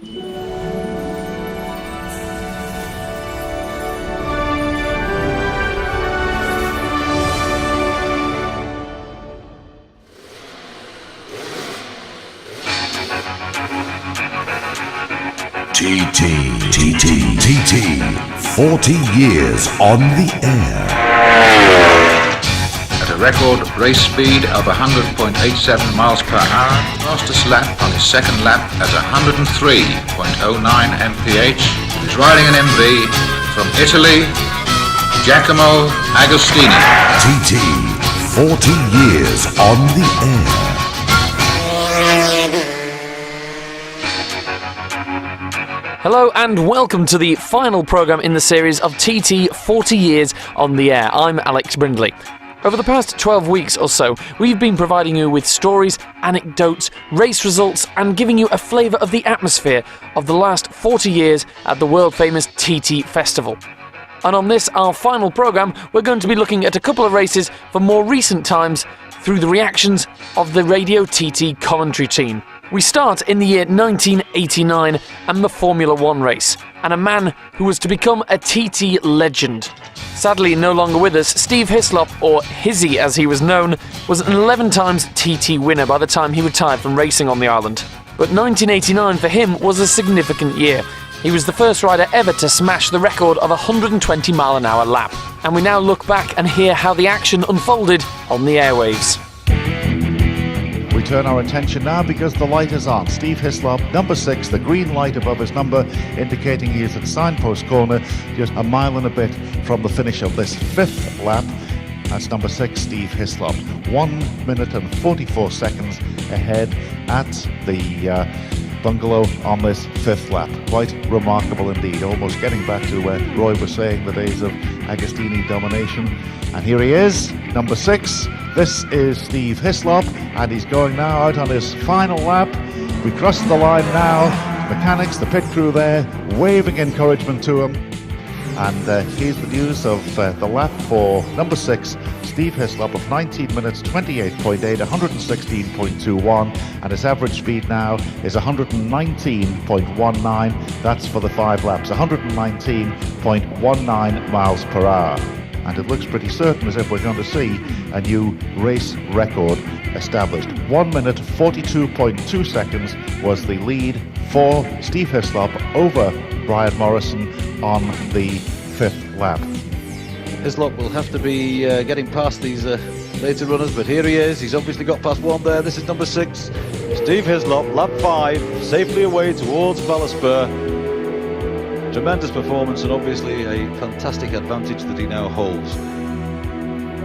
TT, 40 years on the air. At a record race speed of 100.87 miles per hour, fastest lap on his second lap at 103.09 mph. He's riding an MV from Italy, Giacomo Agostini. TT, 40 years on the air. Hello and welcome to the final programme in the series of TT 40 Years on the Air. I'm Alex Brindley. Over the past 12 weeks or so, we've been providing you with stories, anecdotes, race results and giving you a flavour of the atmosphere of the last 40 years at the world-famous TT Festival. And on this, our final programme, we're going to be looking at a couple of races from more recent times through the reactions of the Radio TT commentary team. We start in the year 1989 and the Formula One race, and a man who was to become a TT legend. Sadly, no longer with us, Steve Hislop, or Hizzy as he was known, was an 11 times TT winner by the time he retired from racing on the island. But 1989 for him was a significant year. He was the first rider ever to smash the record of a 120-mile-an-hour lap. And we now look back and hear how the action unfolded on the airwaves. We turn our attention now because the light is on. Steve Hislop, number 6, the green light above his number indicating he is at signpost corner, just a mile and a bit from the finish of this 5th lap. That's number 6, Steve Hislop. 1 minute and 44 seconds ahead at the bungalow on this 5th lap. Quite remarkable indeed, almost getting back to where Roy was saying the days of Agostini domination. And here he is, number 6. This is Steve Hislop, and he's going now out on his final lap. We cross the line now. Mechanics, the pit crew there, waving encouragement to him. And here's the news of the lap for number 6, Steve Hislop, of 19 minutes 28.8, 116.21, and his average speed now is 119.19. That's for the 5 laps, 119.19 miles per hour. And it looks pretty certain as if we're going to see a new race record established. 1 minute 42.2 seconds was the lead for Steve Hislop over Brian Morrison on the 5th lap. Hislop will have to be getting past these later runners, but here he is. He's obviously got past one there. This is number 6, Steve Hislop, lap 5, safely away towards Ballasper. Tremendous performance and obviously a fantastic advantage that he now holds.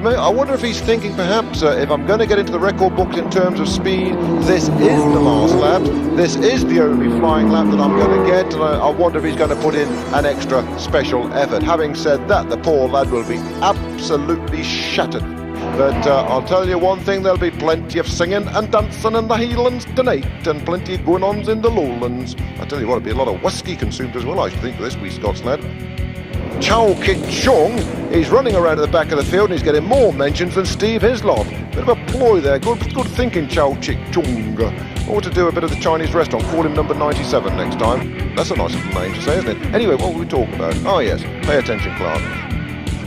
I wonder if he's thinking perhaps if I'm going to get into the record books in terms of speed, this is the last lap, this is the only flying lap that I'm going to get, and I wonder if he's going to put in an extra special effort. Having said that, the poor lad will be absolutely shattered. But I'll tell you one thing, there'll be plenty of singing and dancing in the Highlands tonight, and plenty of going-ons in the Lowlands. I tell you what, it'll be a lot of whiskey consumed as well, I should think, for this wee Scots lad. Chow Kit Chung is running around at the back of the field and he's getting more mentions than Steve Hislop. Bit of a ploy there, good thinking, Chow Kit Chung. I ought to do a bit of the Chinese restaurant, call him number 97 next time. That's a nice little name to say, isn't it? Anyway, what were we talking about? Oh yes, pay attention, Clark.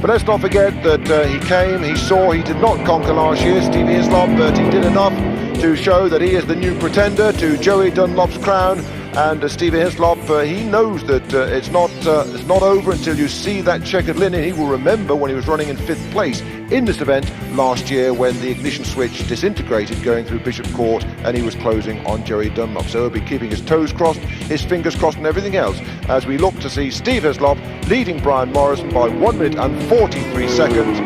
But let's not forget that he came, he saw, he did not conquer last year, Stevie Hislop, but he did enough to show that he is the new pretender to Joey Dunlop's crown. And Stevie Hislop, he knows that it's not over until you see that checkered linen. He will remember when he was running in 5th place in this event last year when the ignition switch disintegrated going through Bishop Court and he was closing on Joey Dunlop. So he'll be keeping his toes crossed, his fingers crossed and everything else as we look to see Steve Hislop leading Brian Morrison by 1 minute and 43 seconds.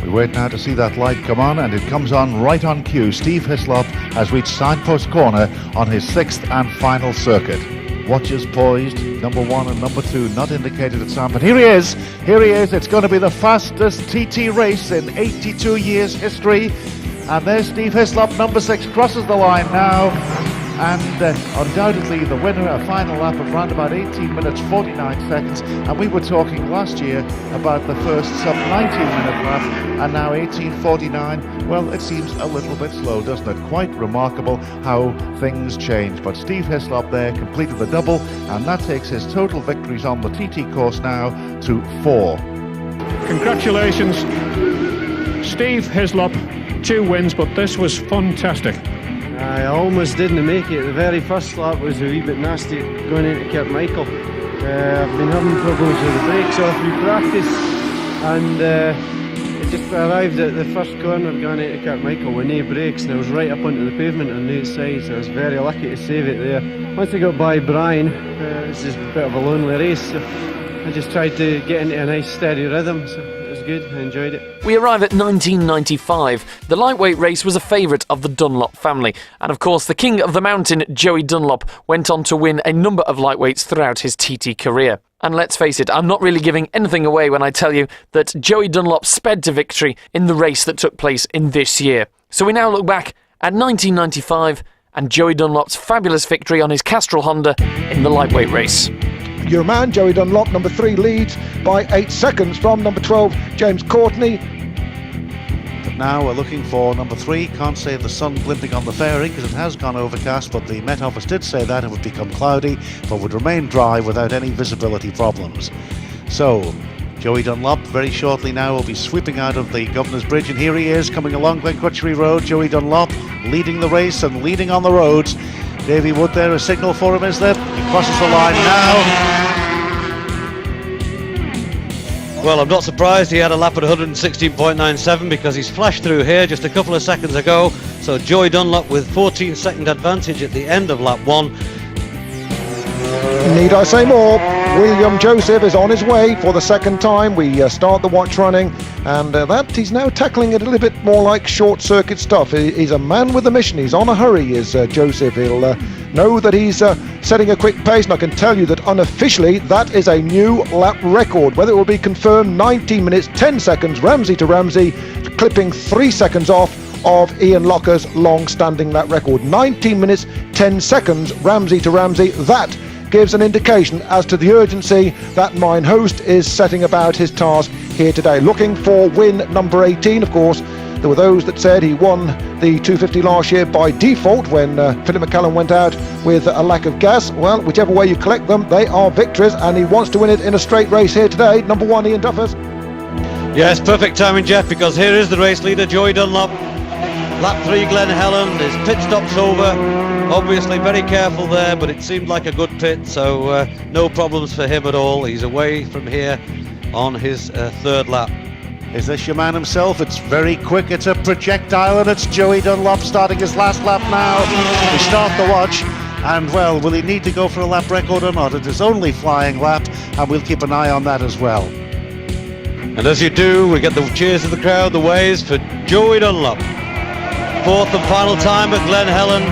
We wait now to see that light come on, and it comes on right on cue. Steve Hislop has reached signpost corner on his 6th and final circuit. Watches poised, number 1 and number 2 not indicated at sound, but here he is, it's going to be the fastest TT race in 82 years history, and there's Steve Hislop, number 6, crosses the line now, and undoubtedly the winner, a final lap of around about 18 minutes 49 seconds, and we were talking last year about the first sub 19-minute lap, and now 18:49. Well, it seems a little bit slow, doesn't it? Quite remarkable how things change. But Steve Hislop there completed the double, and that takes his total victories on the TT course now to 4. Congratulations, Steve Hislop, 2 wins, but this was fantastic. I almost didn't make it. The very first lap was a wee bit nasty going into Carmichael. I've been having problems with the brakes all through practice, and I just arrived at the first corner going into Carmichael with no brakes, and I was right up onto the pavement on the outside, so I was very lucky to save it there. Once I got by Brian, it was just a bit of a lonely race, so I just tried to get into a nice steady rhythm, so it was good. I enjoyed it. We arrive at 1995. The lightweight race was a favourite of the Dunlop family, and of course the king of the mountain, Joey Dunlop, went on to win a number of lightweights throughout his TT career. And let's face it, I'm not really giving anything away when I tell you that Joey Dunlop sped to victory in the race that took place in this year. So we now look back at 1995 and Joey Dunlop's fabulous victory on his Castrol Honda in the lightweight race. Your man, Joey Dunlop, number 3, leads by 8 seconds from number 12, James Courtney. But now we're looking for number 3. Can't say the sun glinting on the fairing because it has gone overcast, but the Met Office did say that it would become cloudy but would remain dry without any visibility problems. So Joey Dunlop very shortly now will be sweeping out of the Governor's Bridge, and here he is coming along Glencrutchery Road. Joey Dunlop leading the race and leading on the roads. Davy Wood there, a signal for him, is there? He crosses the line now. Well, I'm not surprised he had a lap at 116.97 because he's flashed through here just a couple of seconds ago. So Joey Dunlop with 14-second advantage at the end of lap 1. Need I say more? William Joseph is on his way for the second time. We start the watch running, and that he's now tackling it a little bit more like short circuit stuff. He's a man with a mission. He's on a hurry, is Joseph. He'll know that he's setting a quick pace, and I can tell you that unofficially that is a new lap record. Whether it will be confirmed, 19 minutes 10 seconds Ramsey to Ramsey, clipping 3 seconds off of Ian Locker's long-standing lap record. 19 minutes 10 seconds Ramsey to Ramsey. That gives an indication as to the urgency that mine host is setting about his task here today. Looking for win number 18, of course. There were those that said he won the 250 last year by default when Philip McCallum went out with a lack of gas. Well, whichever way you collect them, they are victories, and he wants to win it in a straight race here today. Number 1, Ian Duffers. Yes, perfect timing, Jeff, because here is the race leader, Joey Dunlop. Lap 3, Glen Helen. His pit stop's over. Obviously very careful there, but it seemed like a good pit, so no problems for him at all. He's away from here on his third lap. Is this your man himself? It's very quick, it's a projectile, and it's Joey Dunlop starting his last lap now. We start the watch, and well, will he need to go for a lap record or not? It is only flying lap, and we'll keep an eye on that as well. And as you do, we get the cheers of the crowd, the waves for Joey Dunlop. Fourth and final time at Glen Helen.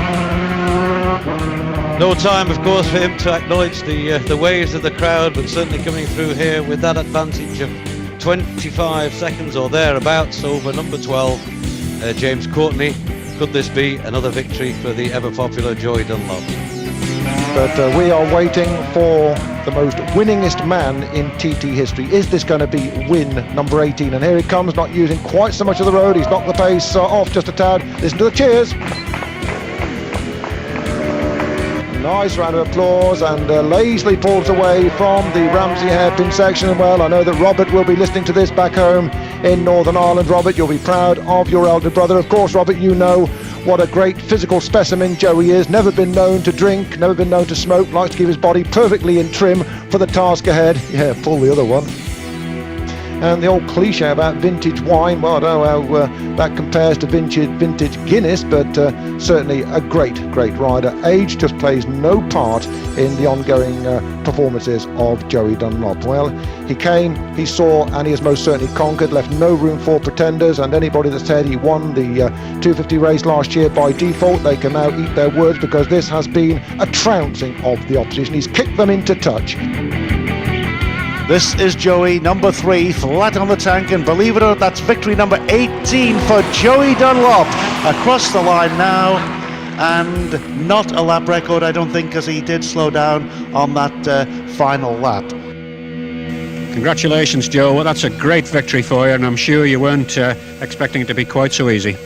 No time, of course, for him to acknowledge the waves of the crowd, but certainly coming through here with that advantage of 25 seconds or thereabouts over number 12, James Courtney. Could this be another victory for the ever-popular Joey Dunlop? But we are waiting for the most winningest man in TT history. Is this going to be win number 18? And here he comes, not using quite so much of the road. He's knocked the pace off just a tad. Listen to the cheers. Nice round of applause, and lazily pulls away from the Ramsey hairpin section. Well, I know that Robert will be listening to this back home in Northern Ireland. Robert, you'll be proud of your elder brother. Of course, Robert, you know what a great physical specimen Joey is. Never been known to drink, never been known to smoke, likes to keep his body perfectly in trim for the task ahead. Yeah, pull the other one. And the old cliche about vintage wine, well, I don't know how that compares to vintage Guinness, but certainly a great rider. Age just plays no part in the ongoing performances of Joey Dunlop. Well, he came, he saw, and he has most certainly conquered, left no room for pretenders, and anybody that said he won the 250 race last year by default, they can now eat their words, because this has been a trouncing of the opposition. He's kicked them into touch. This is Joey, number 3, flat on the tank, and believe it or not, that's victory number 18 for Joey Dunlop. Across the line now, and not a lap record, I don't think, because he did slow down on that final lap. Congratulations, Joe. Well, that's a great victory for you, and I'm sure you weren't expecting it to be quite so easy.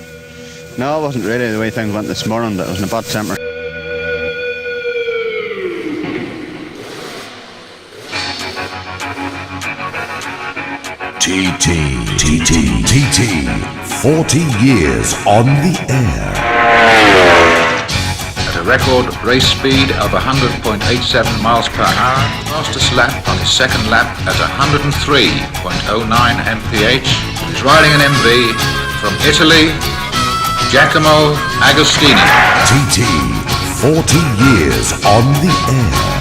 No, it wasn't really the way things went this morning, but it was in a bad temper. TT, 40 years on the air. At a record race speed of 100.87 miles per hour, fastest lap on his second lap at 103.09 mph. He's riding an MV from Italy, Giacomo Agostini. TT, 40 years on the air.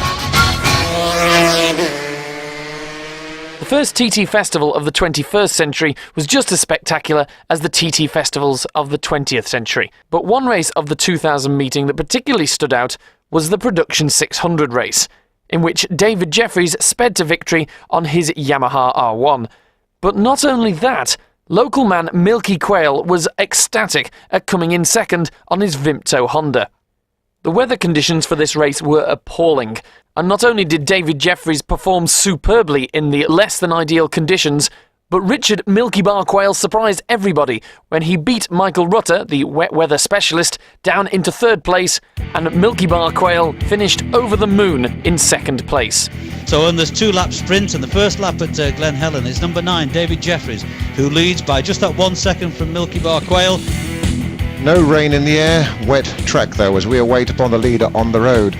The first TT Festival of the 21st century was just as spectacular as the TT Festivals of the 20th century. But one race of the 2000 meeting that particularly stood out was the Production 600 race, in which David Jeffries sped to victory on his Yamaha R1. But not only that, local man Milky Quayle was ecstatic at coming in second on his Vimto Honda. The weather conditions for this race were appalling, and not only did David Jeffries perform superbly in the less than ideal conditions, but Richard Milky Bar Quayle surprised everybody when he beat Michael Rutter, the wet weather specialist, down into third place, and Milky Bar Quayle finished over the moon in second place. So on this 2-lap sprint, and the first lap at Glen Helen is number 9, David Jeffries, who leads by just that 1 second from Milky Bar Quayle. No rain in the air, wet track though, as we await upon the leader on the road.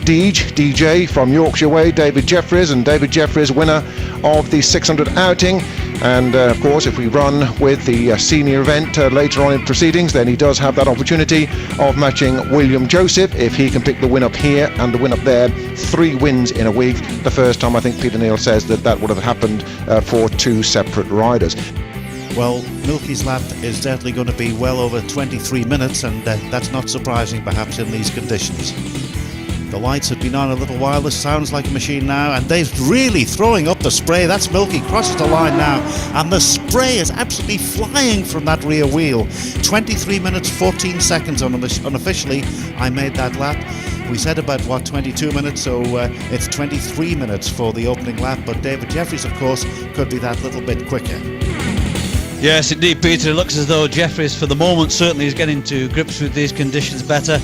DJ from Yorkshire Way, David Jeffries, and David Jeffries winner of the 600 outing. And of course, if we run with the senior event later on in proceedings, then he does have that opportunity of matching William Joseph if he can pick the win up here and the win up there. 3 wins in a week. The first time I think Peter Neal says that would have happened for 2 separate riders. Well, Milky's lap is definitely going to be well over 23 minutes, and that's not surprising perhaps in these conditions. The lights have been on a little while. This sounds like a machine now, and they're really throwing up the spray. That's Milky, crosses the line now, and the spray is absolutely flying from that rear wheel. 23 minutes 14 seconds unofficially. I made that lap. We said about 22 minutes, so it's 23 minutes for the opening lap, but David Jeffries, of course, could be that little bit quicker. Yes, indeed, Peter. It looks as though Jeffries, for the moment, certainly is getting to grips with these conditions better.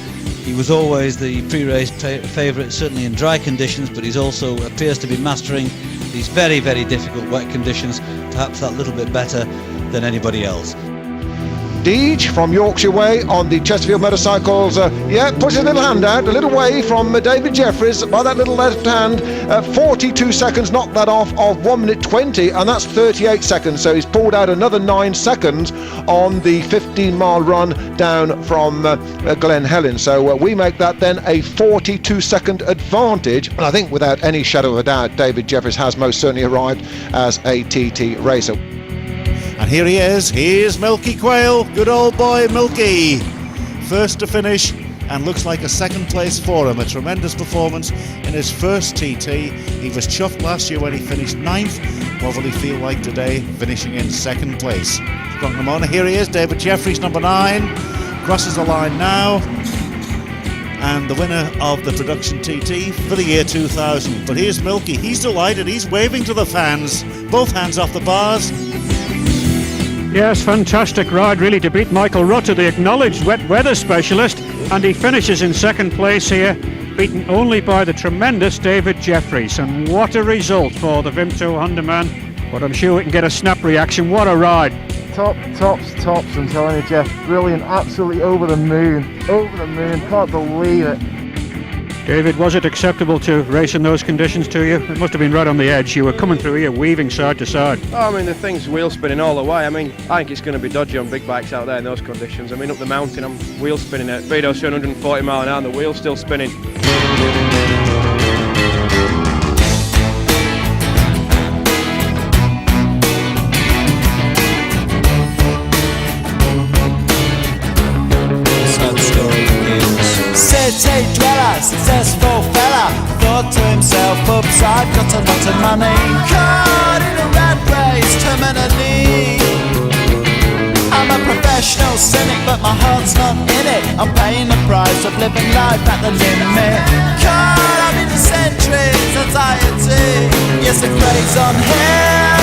He was always the pre-race favourite, certainly in dry conditions, but he's also appears to be mastering these very, very difficult wet conditions, perhaps that little bit better than anybody else. Deej from Yorkshire Way on the Chesterfield motorcycles, puts his little hand out, a little way from David Jeffries by that little left hand. 42 seconds knocked that off of 1 minute 20, and that's 38 seconds. So he's pulled out another 9 seconds on the 15-mile run down from Glen Helen. So we make that then a 42-second advantage. And I think without any shadow of a doubt, David Jeffries has most certainly arrived as a TT racer. And here he is, here's Milky Quayle, good old boy Milky. First to finish, and looks like a second place for him. A tremendous performance in his first TT. He was chuffed last year when he finished 9th. What will he feel like today, finishing in second place? Here he is, David Jeffries, number 9. Crosses the line now. And the winner of the Production TT for the year 2000. But here's Milky, he's delighted, he's waving to the fans. Both hands off the bars. Yes, fantastic ride really to beat Michael Rutter, the acknowledged wet weather specialist, and he finishes in second place here, beaten only by the tremendous David Jeffries. And what a result for the Vimto Honda man, but I'm sure we can get a snap reaction. What a ride. Tops, I'm telling you, Jeff. Brilliant, absolutely over the moon, can't believe it. David, was it acceptable to race in those conditions to you? It must have been right on the edge. You were coming through here, weaving side to side. Oh, I mean, the thing's wheel spinning all the way. I mean, I think it's going to be dodgy on big bikes out there in those conditions. I mean, up the mountain, I'm wheel spinning at speedo 140 mile an hour and the wheel's still spinning. City dweller, successful fella, thought to himself, oops, I've got a lot of money. Caught in a rat race, terminally. I'm a professional cynic, but my heart's not in it. I'm paying the price of living life at the limit. Caught up in the centuries, anxiety. Yes, the craze on him.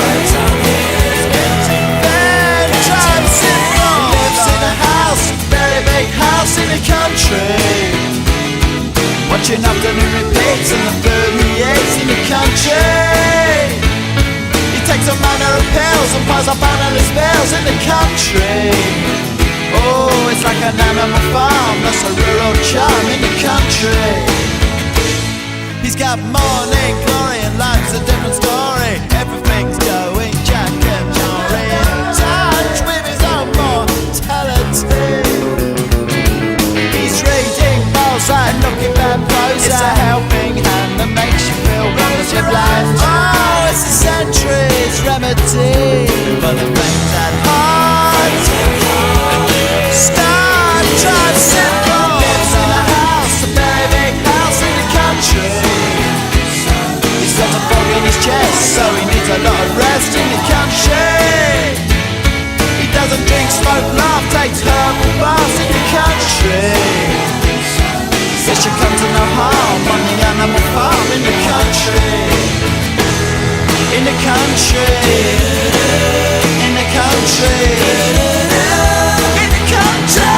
Then drive syndrome. Lives in a house, very big house in the country. Watching afternoon repeats and the food he eats in the country. He takes a manner of pills and piles up analyst bills in the country. Oh, it's like an animal farm, that's a rural charm in the country. He's got morning glory and life's a different story. Everything's going Jack and Jory, in touch with his own mortality. He's reading Mozart, looking bad prose. It's a helping hand that makes you feel wonderfully blind. Oh, it's a century's remedy for the brain that heart. Star Drive syndrome. Lives in a house, a very big house in the country. He's got a fog in his chest, so he needs a lot of rest in the country. He doesn't drink, smoke, laugh, takes herbal baths in the country. Says you come to no harm on the animal farm in the country. In the country. In the country. In the country.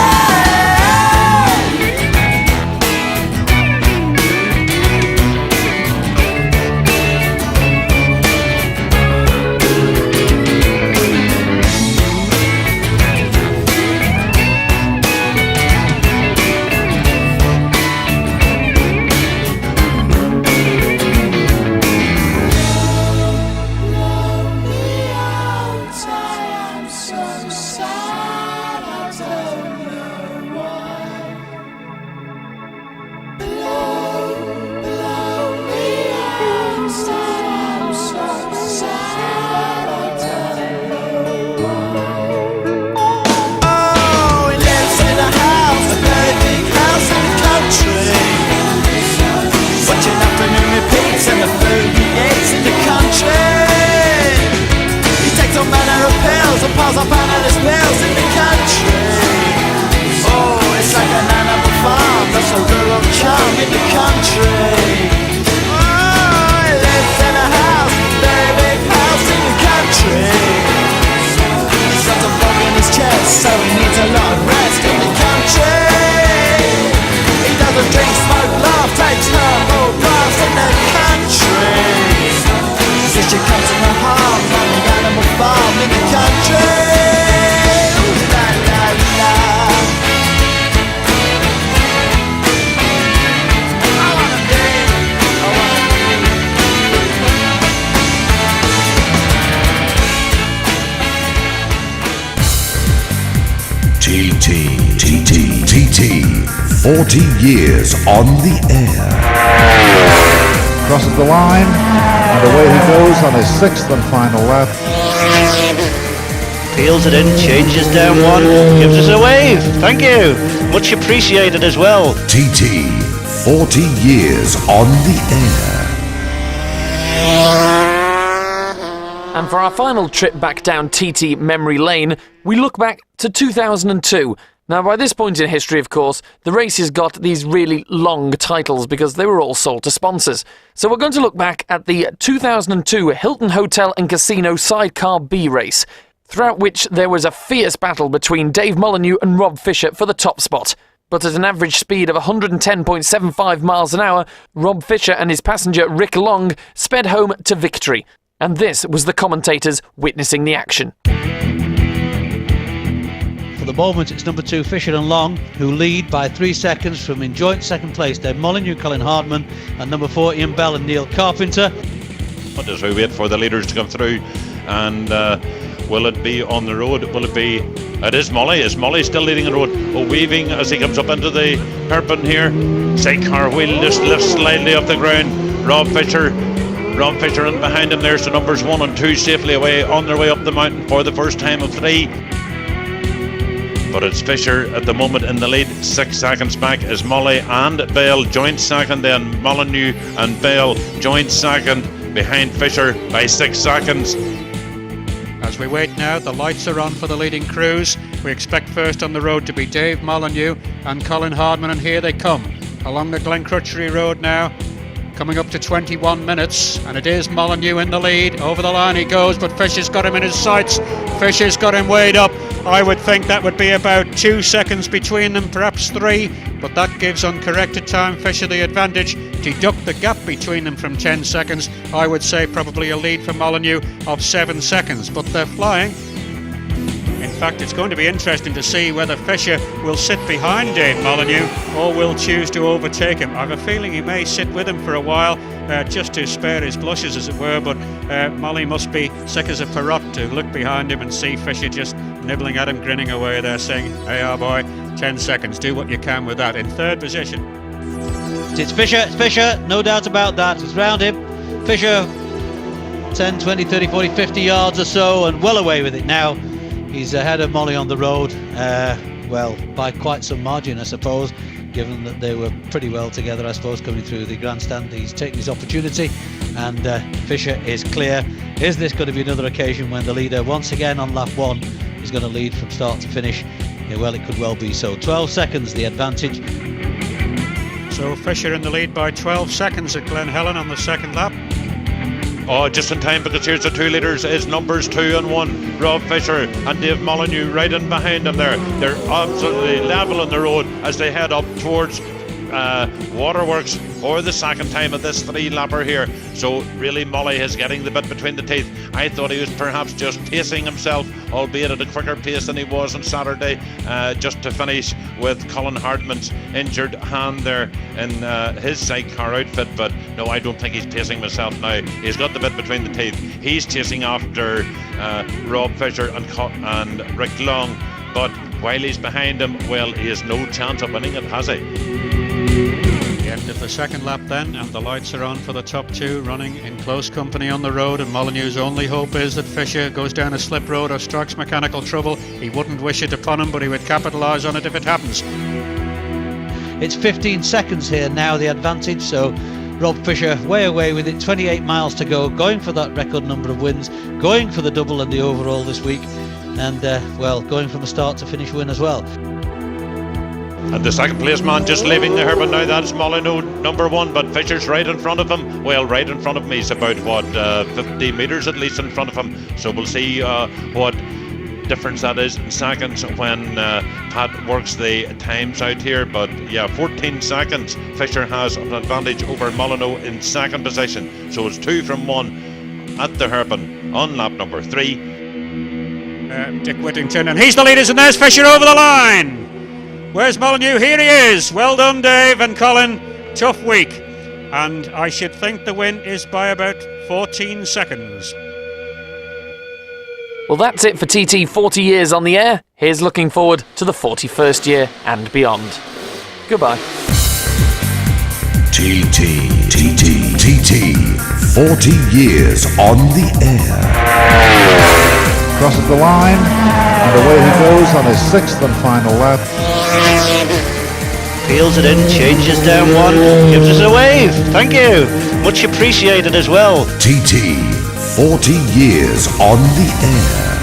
Piles up analyst bills in the country. Oh, it's like an animal farm, that's a rural charm in the country. Oh, he lives in a house, very big house in the country. He's got a bug in his chest, so he needs a lot of rest in the country. He doesn't drink, smoke, laugh, takes herbal baths in the country. Says you come to no harm on the animal farm in the country. La la la. I wanna dance, I TT, 40 years on the air. Crosses the line, and away he goes on his sixth and final lap. Peels it in, changes down one, gives us a wave. Thank you. Much appreciated as well. TT, 40 years on the air. And for our final trip back down TT memory lane, we look back to 2002. Now, by this point in history, of course, the races got these really long titles because they were all sold to sponsors. So we're going to look back at the 2002 Hilton Hotel and Casino Sidecar B race, throughout which there was a fierce battle between Dave Molyneux and Rob Fisher for the top spot. But at an average speed of 110.75 miles an hour, Rob Fisher and his passenger Rick Long sped home to victory. And this was the commentators witnessing the action. For the moment, it's number 2 Fisher and Long, who lead by 3 seconds from in joint second place Dave Molyneux, Colin Hardman, and number 4 Ian Bell and Neil Carpenter. As we wait for the leaders to come through, and will it be on the road? Will it be? It is Molly. Is Molly still leading the road? Oh, weaving as he comes up into the hairpin here. Sidecar wheel just lifts slightly off the ground. Rob Fisher and behind him there, so numbers 1 and 2 safely away on their way up the mountain for the first time of 3. But it's Fisher at the moment in the lead. 6 seconds back is Molly and Bell joint second, then Molyneux and Bell joint second behind Fisher by 6 seconds. As As we wait now, the lights are on for the leading crews. We expect first on the road to be Dave Molyneux and Colin Hardman, and here they come along the Glencrutchery Road now, coming up to 21 minutes, and it is Molyneux in the lead. Over the line he goes, but Fisher's got him in his sights. Fisher's got him weighed up. I would think that would be about 2 seconds between them, perhaps 3, but that gives uncorrected time Fisher the advantage. Deduct the gap between them from 10 seconds, I would say probably a lead for Molyneux of 7 seconds, but they're flying. In fact, it's going to be interesting to see whether Fisher will sit behind Dave Molyneux or will choose to overtake him. I have a feeling he may sit with him for a while, just to spare his blushes, as it were, but Molly must be sick as a parrot to look behind him and see Fisher just nibbling at him, grinning away there, saying, "Hey, our boy, 10 seconds, do what you can with that." In third position. It's Fisher, no doubt about that. It's round him. Fisher, 10, 20, 30, 40, 50 yards or so, and well away with it now. He's ahead of Molly on the road, well, by quite some margin, I suppose, given that they were pretty well together, I suppose, coming through the grandstand. He's taken his opportunity, and Fisher is clear. Is this going to be another occasion when the leader, once again on lap 1, is going to lead from start to finish? Yeah, well, it could well be so. 12 seconds the advantage. So Fisher in the lead by 12 seconds at Glen Helen on the second lap. Oh, just in time, because here's the 2 leaders, is numbers 2 and 1. Rob Fisher and Dave Molyneux right in behind them there. They're absolutely level on the road as they head up towards Waterworks for the second time at this 3-lapper here. So really Molly is getting the bit between the teeth. I thought he was perhaps just pacing himself, albeit at a quicker pace than he was on Saturday, just to finish with Colin Hardman's injured hand there in his sidecar outfit. But no, I don't think he's pacing himself now. He's got the bit between the teeth. He's chasing after Rob Fisher and Rick Long, but while he's behind him, well, he has no chance of winning it, has he? The end of the second lap then, and the lights are on for the top 2, running in close company on the road, and Molyneux's only hope is that Fisher goes down a slip road or strikes mechanical trouble. He wouldn't wish it upon him, but he would capitalise on it if it happens. It's 15 seconds here now, the advantage, so Rob Fisher way away with it. 28 miles to go, going for that record number of wins, going for the double and the overall this week, and well, going from a start to finish win as well. And the second place man just leaving the Herban now, that's Molyneux, number 1, but Fisher's right in front of him. Well, right in front of me, he's about 50 metres at least in front of him, so we'll see what difference that is in seconds when Pat works the times out here. But yeah, 14 seconds Fisher has an advantage over Molyneux in second position, so it's 2 from 1 at the Herban on lap number 3. Dick Whittington, and he's the leaders, and there's Fisher over the line. Where's Molyneux? Here he is. Well done, Dave and Colin. Tough week, and I should think the win is by about 14 seconds. Well, that's it for TT 40 years on the air. Here's looking forward to the 41st year and beyond. Goodbye. TT 40 years on the air. Crosses the line, and away he goes on his 6th and final lap. Peels it in, changes down 1, gives us a wave. Thank you. Much appreciated as well. TT 40 years on the air.